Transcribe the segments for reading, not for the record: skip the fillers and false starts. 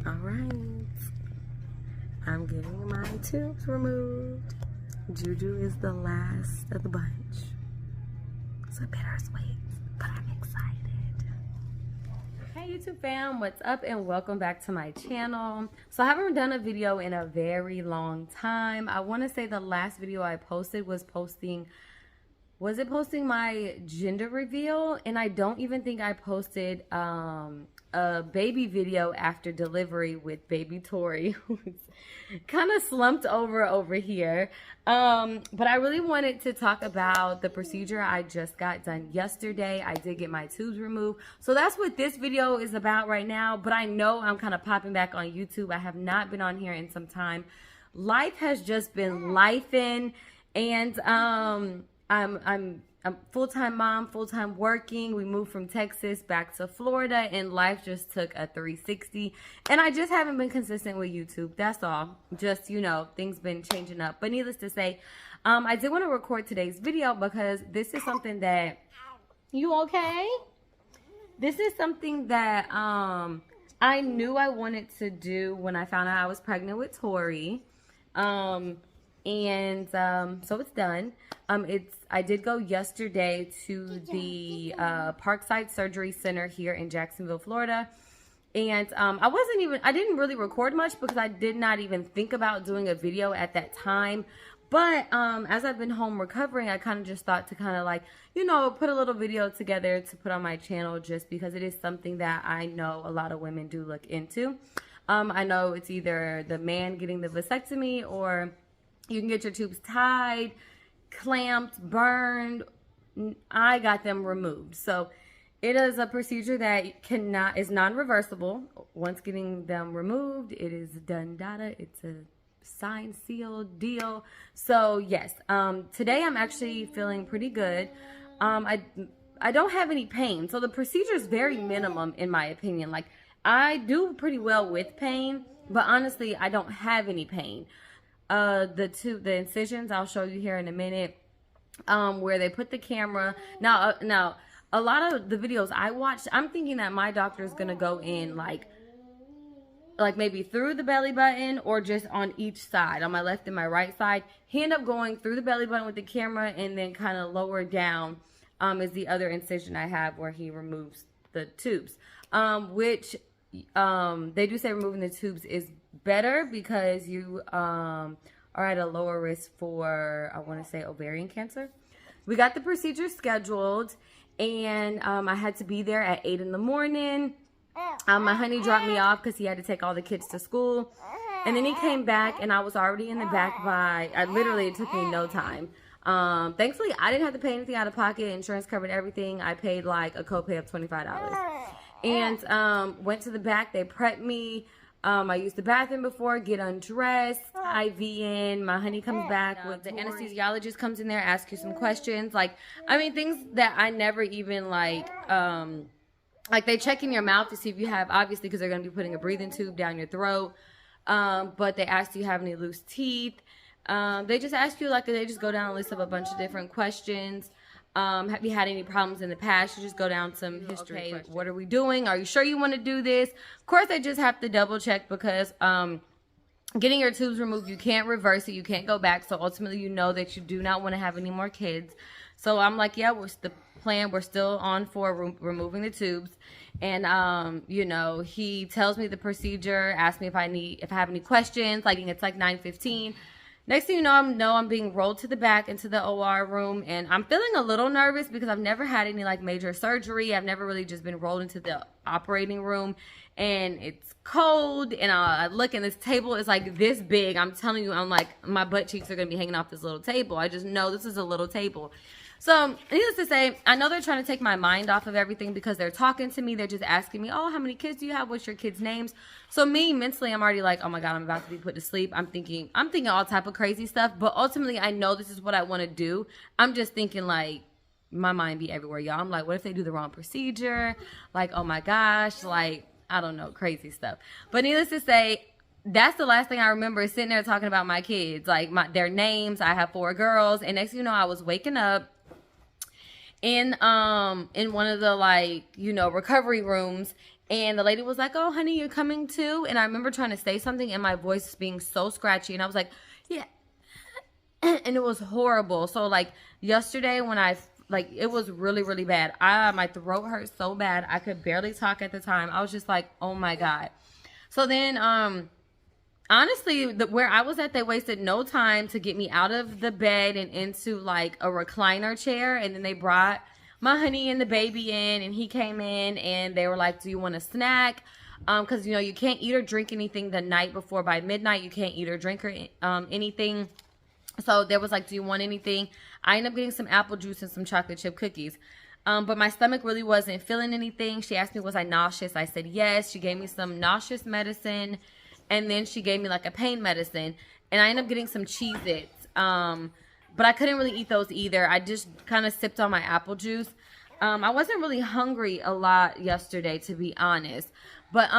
All right, I'm getting my tubes removed. Juju is the last of the bunch, so bittersweet, but I'm excited. Hey YouTube fam, what's up and welcome back to my channel. So I haven't done a video in a very long time. I want to say the last video I posted was posting my gender reveal, and I don't even think I posted a baby video after delivery with baby Tori, who's kind of slumped over here. But I really wanted to talk about the procedure I just got done yesterday. I did get my tubes removed, so that's what this video is about right now. But I know I'm kind of popping back on YouTube. I have not been on here in some time. Life has just been lifing, and I'm full-time mom, full-time working. We moved from Texas back to Florida, and life just took a 360. And I just haven't been consistent with YouTube. That's all. Just, you know, things been changing up. But needless to say, I did want to record today's video because this is something that... You okay? This is something that I knew I wanted to do when I found out I was pregnant with Tori. So it's done. I did go yesterday to the Parkside Surgery Center here in Jacksonville, Florida. And I didn't really record much because I did not even think about doing a video at that time. But as I've been home recovering, I kind of just thought to kind of like, you know, put a little video together to put on my channel, just because it is something that I know a lot of women do look into. I know it's either the man getting the vasectomy, or you can get your tubes tied, clamped, burned. I got them removed. So it is a procedure that is non-reversible. Once getting them removed, it is done data. It's a signed, sealed deal. So yes, today I'm actually feeling pretty good. I don't have any pain. So the procedure is very minimum in my opinion. Like, I do pretty well with pain, but honestly, I don't have any pain. The incisions I'll show you here in a minute, where they put the camera. Now a lot of the videos I watched, I'm thinking that my doctor is gonna go in like maybe through the belly button, or just on each side, on my left and my right side. He ended up going through the belly button with the camera, and then kind of lower down is the other incision I have where he removes the tubes, which they do say removing the tubes is better because you are at a lower risk for, I want to say, ovarian cancer. We got the procedure scheduled, and I had to be there at 8 in the morning. My honey dropped me off because he had to take all the kids to school, and then he came back, and I was already in the back by, literally, it took me no time. Thankfully, I didn't have to pay anything out of pocket. Insurance covered everything. I paid like a copay of $25. And went to the back. They prepped me. I used the bathroom before, get undressed, IV in. My honey comes back with the anesthesiologist comes in there, asks you some questions. Like, I mean, things that I never even like they check in your mouth to see if you have, obviously, because they're going to be putting a breathing tube down your throat. But they ask, do you have any loose teeth? They just ask you, like, they just go down a list of a bunch of different questions. Have you had any problems in the past? You just go down some history. Okay, what are we doing? Are you sure you want to do this? Of course, they just have to double check because getting your tubes removed, you can't reverse it. You can't go back. So ultimately, you know that you do not want to have any more kids. So I'm like, yeah, what's the plan? We're still on for removing the tubes. And, you know, he tells me the procedure, asks me if I have any questions. Like, it's like 9:15. Next thing you know, I'm being rolled to the back into the OR room, and I'm feeling a little nervous because I've never had any like major surgery. I've never really just been rolled into the operating room, and it's cold, and I look, and this table is like this big. I'm telling you, I'm like, my butt cheeks are gonna be hanging off this little table. I just know this is a little table. So, needless to say, I know they're trying to take my mind off of everything because they're talking to me. They're just asking me, oh, how many kids do you have? What's your kids' names? So me, mentally, I'm already like, oh my God, I'm about to be put to sleep. I'm thinking all type of crazy stuff. But ultimately, I know this is what I want to do. I'm just thinking, like, my mind be everywhere, y'all. I'm like, what if they do the wrong procedure? Like, oh my gosh, like, I don't know, crazy stuff. But needless to say, that's the last thing I remember, is sitting there talking about my kids, like their names. I have 4 girls. And next thing you know, I was waking up in one of the, like, you know, recovery rooms, And the lady was like, oh, honey, you're coming too? And I remember trying to say something and my voice being so scratchy. And I was like, yeah. And it was horrible. So, like, yesterday when it was really, really bad. My throat hurt so bad. I could barely talk at the time. I was just like, oh, my God. So then, honestly, where I was at, they wasted no time to get me out of the bed and into, like, a recliner chair. And then they brought my honey and the baby in, and he came in, and they were like, do you want a snack? Because, you know, you can't eat or drink anything the night before. By midnight, you can't eat or drink or anything. So there was like, do you want anything? I ended up getting some apple juice and some chocolate chip cookies. But my stomach really wasn't feeling anything. She asked me, was I nauseous? I said yes. She gave me some nauseous medicine, and then she gave me like a pain medicine. And I ended up getting some Cheez-Its. But I couldn't really eat those either. I just kind of sipped on my apple juice. I wasn't really hungry a lot yesterday, to be honest. But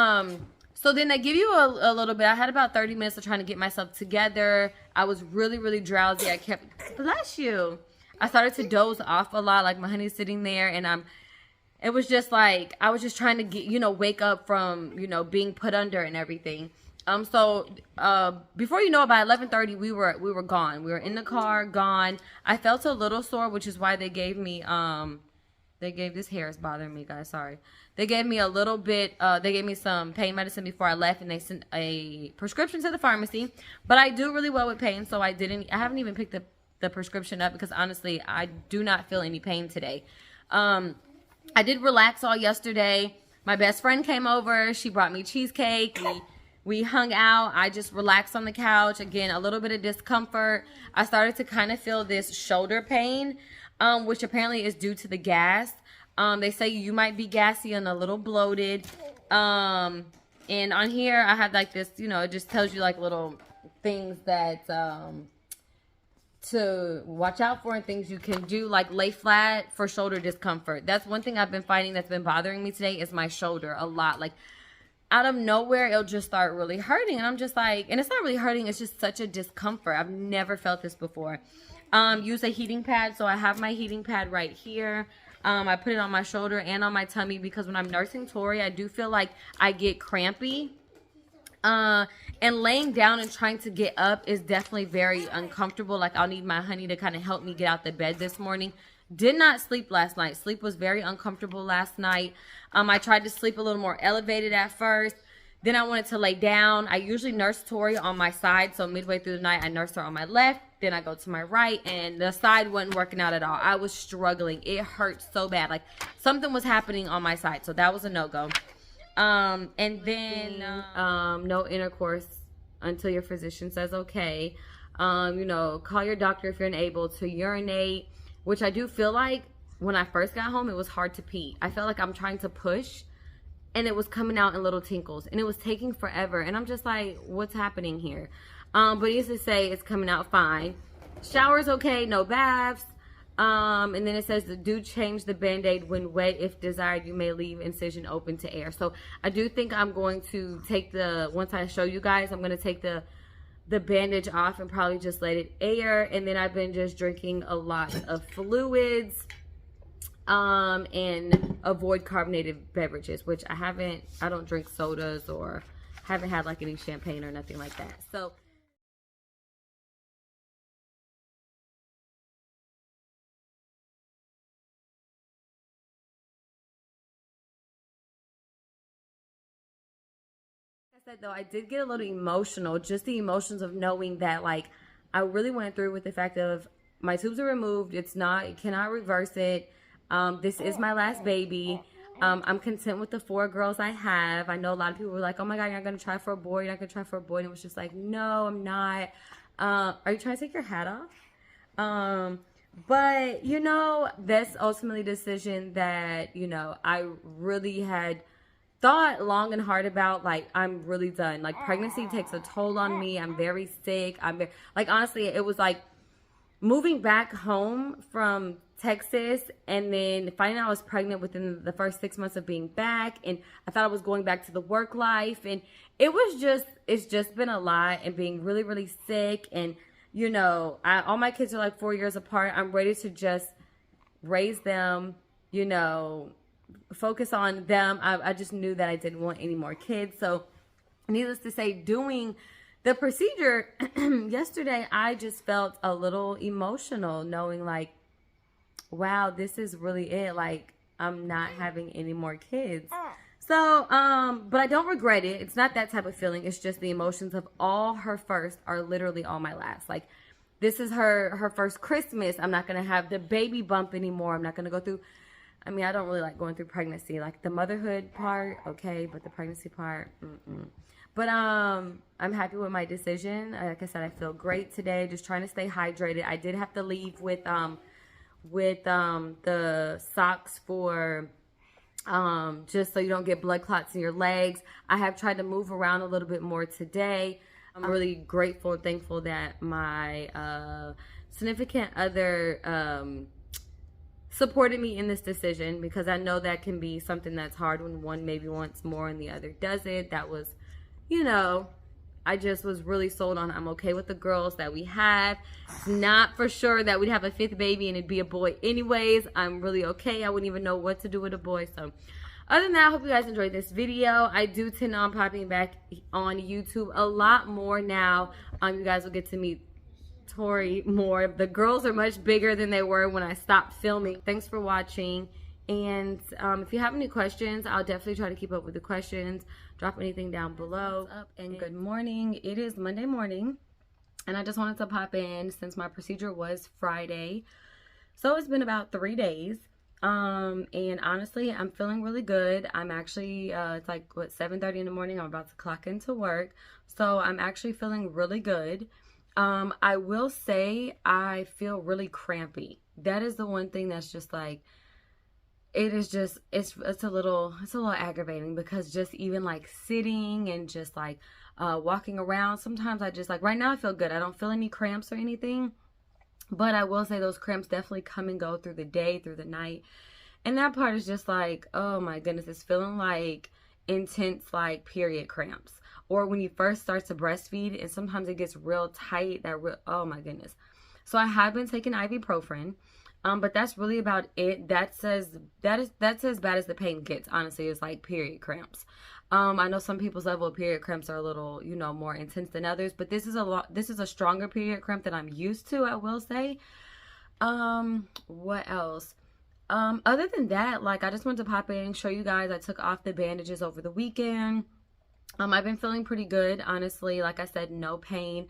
so then they give you a little bit. I had about 30 minutes of trying to get myself together. I was really, really drowsy. I kept, bless you. I started to doze off a lot. Like, my honey's sitting there, and it was just like, I was just trying to get, wake up from, being put under and everything. So before you know it, by 11:30, we were gone. We were in the car, gone. I felt a little sore, which is why they gave me, this hair is bothering me, guys, sorry. They gave me a little bit, they gave me some pain medicine before I left, and they sent a prescription to the pharmacy. But I do really well with pain, so I haven't even picked the prescription up, because honestly, I do not feel any pain today. I did relax all yesterday. My best friend came over. She brought me cheesecake. We hung out. I just relaxed on the couch. Again, a little bit of discomfort. I started to kind of feel this shoulder pain, which apparently is due to the gas. They say you might be gassy and a little bloated. And on here, I have like this, it just tells you like little things that to watch out for and things you can do, like lay flat for shoulder discomfort. That's one thing I've been finding that's been bothering me today, is my shoulder a lot. Like, out of nowhere, it'll just start really hurting. And I'm just like, and it's not really hurting. It's just such a discomfort. I've never felt this before. Use a heating pad. So I have my heating pad right here. I put it on my shoulder and on my tummy, because when I'm nursing Tori, I do feel like I get crampy. And laying down and trying to get up is definitely very uncomfortable. Like, I'll need my honey to kind of help me get out the bed this morning. Did not sleep last night. Sleep was very uncomfortable last night. I tried to sleep a little more elevated at first. Then I wanted to lay down. I usually nurse Tori on my side. So midway through the night, I nurse her on my left. Then I go to my right, and the side wasn't working out at all. I was struggling. It hurt so bad. Like, something was happening on my side. So that was a no-go. And then no intercourse until your physician says okay. Call your doctor if you're unable to urinate, which I do feel like when I first got home, it was hard to pee. I felt like I'm trying to push, and it was coming out in little tinkles, and it was taking forever. And I'm just like, what's happening here? But needless to say, it's coming out fine. Shower's okay, no baths. And then it says, do change the Band-Aid when wet. If desired, you may leave incision open to air. So I do think I'm going to take once I show you guys, I'm going to take the bandage off and probably just let it air. And then I've been just drinking a lot of fluids, and avoid carbonated beverages, which I don't drink sodas, or haven't had like any champagne or nothing like that. So said, though, I did get a little emotional, just the emotions of knowing that, like, I really went through with the fact of my tubes are removed. It cannot reverse it. This is my last baby. I'm content with the 4 girls I have. I know a lot of people were like, oh my God, you're not going to try for a boy. You're not going to try for a boy. And it was just like, no, I'm not. Are you trying to take your hat off? But, that's ultimately a decision that, I really had thought long and hard about. Like, I'm really done. Like, pregnancy takes a toll on me. I'm very sick. Honestly, it was like moving back home from Texas and then finding out I was pregnant within the first 6 months of being back. And I thought I was going back to the work life. And it's just been a lot, and being really, really sick. And, all my kids are like 4 years apart. I'm ready to just raise them, focus on them. I just knew that I didn't want any more kids. So needless to say, doing the procedure yesterday, I just felt a little emotional knowing like, wow, this is really it. Like, I'm not having any more kids. So, but I don't regret it. It's not that type of feeling. It's just the emotions of all her first are literally all my last. Like, this is her first Christmas. I'm not going to have the baby bump anymore. I'm not going to go through, I mean, I don't really like going through pregnancy. Like, the motherhood part, okay, but the pregnancy part, But I'm happy with my decision. Like I said, I feel great today. Just trying to stay hydrated. I did have to leave with the socks for just so you don't get blood clots in your legs. I have tried to move around a little bit more today. I'm really grateful and thankful that my significant other supported me in this decision, because I know that can be something that's hard when one maybe wants more and the other doesn't. That was, you know, I just was really sold on I'm okay with the girls that we have. It's not for sure that we'd have a fifth baby and it'd be a boy anyways. I'm really okay. I wouldn't even know what to do with a boy. So other than that, I hope you guys enjoyed this video. I do tend on popping back on YouTube a lot more now. You guys will get to meet Tori more. The girls are much bigger than they were when I stopped filming. Thanks for watching. And if you have any questions, I'll definitely try to keep up with the questions. Drop anything down below. What's up and good morning. It is Monday morning, and I just wanted to pop in since my procedure was Friday. So it's been about 3 days. And honestly, I'm feeling really good. I'm actually, it's like, what, 7:30 in the morning. I'm about to clock into work. So I'm actually feeling really good. I will say I feel really crampy. That is the one thing that's just like, it is just, it's a little aggravating, because just even like sitting and just like walking around, sometimes I just like, right now I feel good. I don't feel any cramps or anything, but I will say those cramps definitely come and go through the day, through the night. And that part is just like, oh my goodness, it's feeling like intense, like period cramps. Or when you first start to breastfeed and sometimes it gets real tight, oh my goodness. So I have been taking ibuprofen. But that's really about it. That's as bad as the pain gets, honestly. It's like period cramps. I know some people's level of period cramps are a little, you know, more intense than others, but this is a stronger period cramp than I'm used to, I will say. What else? Other than that, like, I just wanted to pop in and show you guys I took off the bandages over the weekend. I've been feeling pretty good, honestly. Like I said, no pain.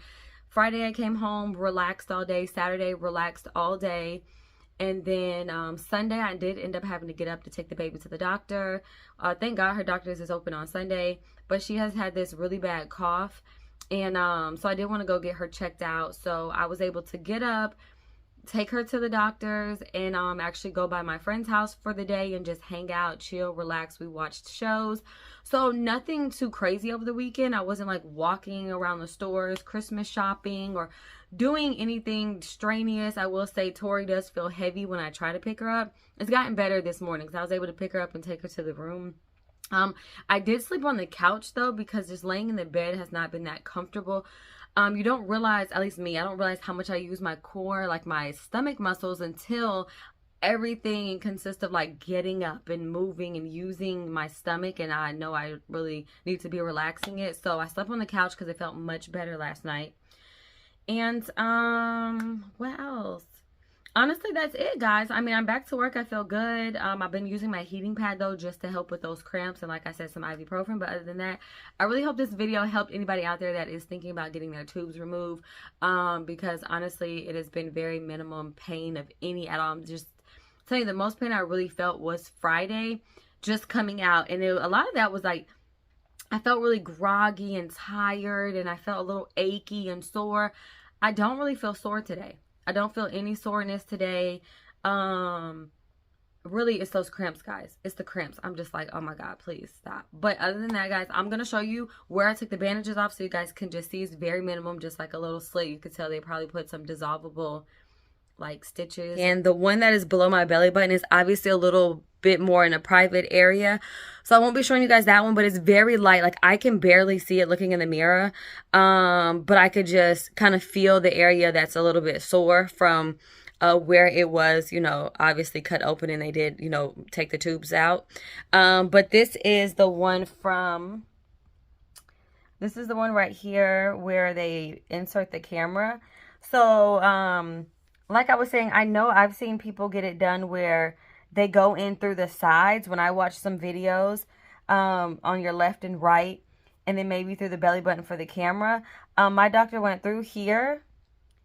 Friday I came home, relaxed all day. Saturday, relaxed all day. And then Sunday, I did end up having to get up to take the baby to the doctor. Thank God her doctor's is open on Sunday. But she has had this really bad cough. And so I did want to go get her checked out. So I was able to get up, take her to the doctor's, and actually go by my friend's house for the day and just hang out, chill, relax. We watched shows. So nothing too crazy over the weekend. I wasn't like walking around the stores, Christmas shopping, or doing anything strenuous. I will say Tori does feel heavy when I try to pick her up. It's gotten better this morning because I was able to pick her up and take her to the room. I did sleep on the couch though, because just laying in the bed has not been that comfortable. You don't realize, at least me, I don't realize how much I use my core, like my stomach muscles, until everything consists of like getting up and moving and using my stomach, and I know I really need to be relaxing it. So I slept on the couch because it felt much better last night. And what else? Honestly, that's it, guys. I mean, I'm back to work. I feel good. I've been using my heating pad though, just to help with those cramps, and like I said, some ibuprofen. But other than that, I really hope this video helped anybody out there that is thinking about getting their tubes removed, because honestly, it has been very minimum pain of any at all. I'm just telling you, the most pain I really felt was Friday, just coming out, and a lot of that was like, I felt really groggy and tired, and I felt a little achy and sore. I don't really feel sore today. I don't feel any soreness today. Really, it's those cramps, guys. It's the cramps. I'm just like, oh my God, please stop. But other than that, guys, I'm going to show you where I took the bandages off so you guys can just see it's very minimum, just like a little slit. You could tell they probably put some dissolvable like stitches. And the one that is below my belly button is obviously a little bit more in a private area, so I won't be showing you guys that one, but it's very light. Like, I can barely see it looking in the mirror, but I could just kind of feel the area that's a little bit sore from where it was, you know, obviously cut open and they did, you know, take the tubes out. But this is the one from, this is the one right here where they insert the camera. So, like I was saying, I know I've seen people get it done where they go in through the sides. When I watch some videos, on your left and right, and then maybe through the belly button for the camera. My doctor went through here,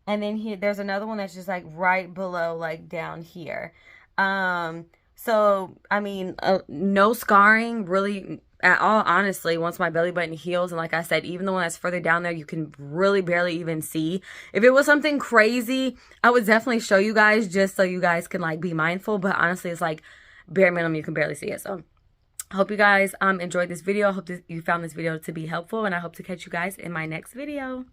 and then here, there's another one that's just like right below, like down here. So, I mean, no scarring really at all, honestly, once my belly button heals. And like I said, even the one that's further down there, you can really barely even see. If it was something crazy, I would definitely show you guys just so you guys can like be mindful. But honestly, it's like bare minimum, you can barely see it. So I hope you guys enjoyed this video. I hope that you found this video to be helpful, and I hope to catch you guys in my next video.